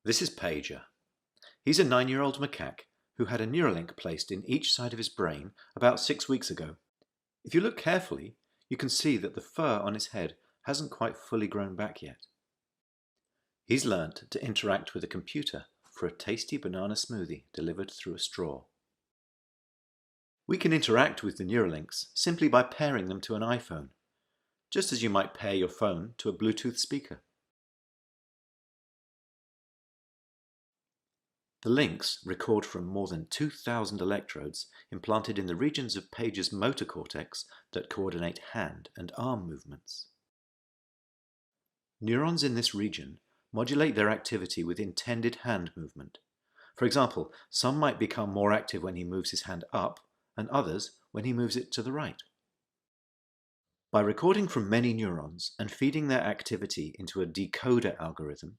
This is Pager. He's a 9-year-old macaque who had a Neuralink placed in each side of his brain about 6 weeks ago. If you look carefully, you can see that the fur on his head hasn't quite fully grown back yet. He's learnt to interact with a computer for a tasty banana smoothie delivered through a straw. We can interact with the Neuralinks simply by pairing them to an iPhone, just as you might pair your phone to a Bluetooth speaker. The links record from more than 2,000 electrodes implanted in the regions of Pager's motor cortex that coordinate hand and arm movements. Neurons in this region modulate their activity with intended hand movement. For example, some might become more active when he moves his hand up, and others when he moves it to the right. By recording from many neurons and feeding their activity into a decoder algorithm,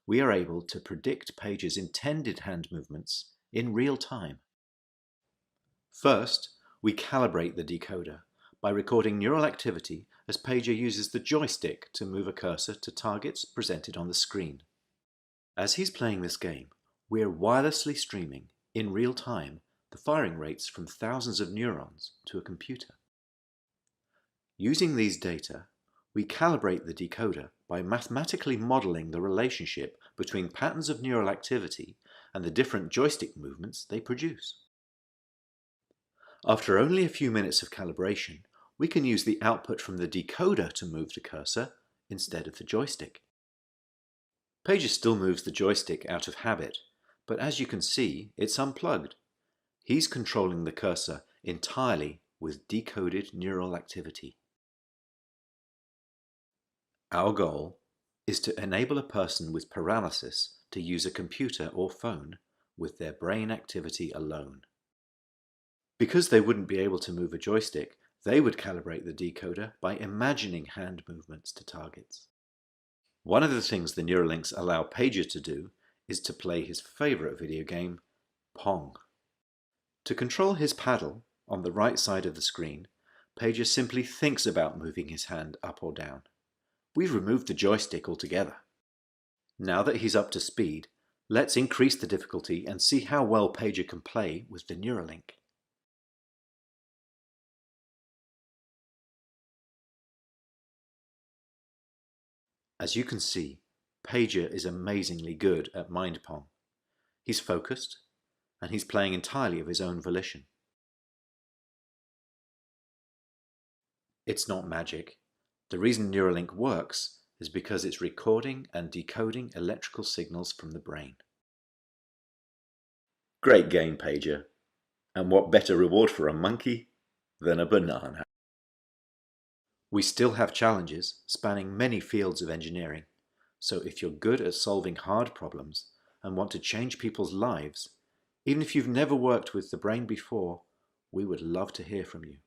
we are able to predict Pager's intended hand movements in real time. First, we calibrate the decoder by recording neural activity as Pager uses the joystick to move a cursor to targets presented on the screen. As he's playing this game, we're wirelessly streaming, in real time, the firing rates from thousands of neurons to a computer. Using these data, we calibrate the decoder by mathematically modeling the relationship between patterns of neural activity and the different joystick movements they produce. After only a few minutes of calibration, we can use the output from the decoder to move the cursor instead of the joystick. Pager still moves the joystick out of habit, but as you can see, it's unplugged. He's controlling the cursor entirely with decoded neural activity. Our goal is to enable a person with paralysis to use a computer or phone with their brain activity alone. Because they wouldn't be able to move a joystick, they would calibrate the decoder by imagining hand movements to targets. One of the things the Neuralinks allow Pager to do is to play his favorite video game, Pong. To control his paddle on the right side of the screen, Pager simply thinks about moving his hand up or down. We've removed the joystick altogether. Now that he's up to speed, let's increase the difficulty and see how well Pager can play with the Neuralink. As you can see, Pager is amazingly good at Mind Pong. He's focused, and he's playing entirely of his own volition. It's not magic. The reason Neuralink works is because it's recording and decoding electrical signals from the brain. Great game, Pager. And what better reward for a monkey than a banana? We still have challenges spanning many fields of engineering, so if you're good at solving hard problems and want to change people's lives, even if you've never worked with the brain before, we would love to hear from you.